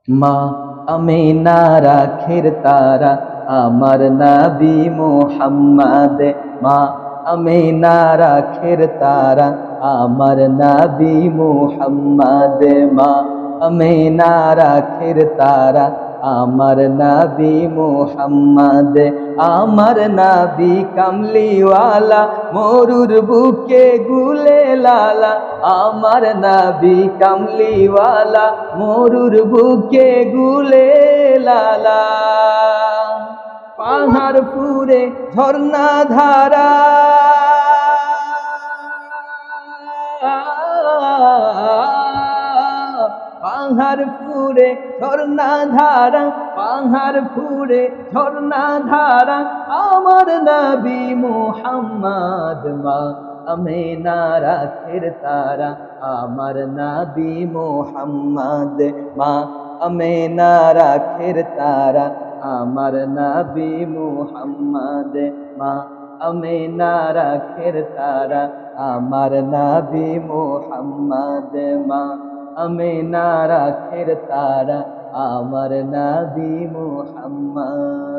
মা আমিনা রাখের তারা আমার নবী মুহাম্মদ। মা আমিনা রাখের তারা আমার নবী মুহাম্মদ। মা আমিনা রাখের তারা আমার নবী মুহাম্মদ। আমার নবী কামলিওয়ালা মরুর বুকে গুলে লালা। আমার নবী কামলিওয়ালা মরুর বুকে গুলে লালা। পাহাড় পুরে ঝর্ণা ধারা, পাহাড় পুরে ঝর্ণা ধারা, পাহাড় পুরে ঝর্ণা ধারা আমার নবী মুহাম্মদ। মা আমিনা রাখের তারা আমার নবী মুহাম্মদ। মা আমিনা রাখের তারা আমার নবী মুহাম্মদ। মা আমিনা রাখের তারা আমার নবী মুহাম্মদ। মা আমিনা রাখের তারা আমার নবী মুহাম্মদ।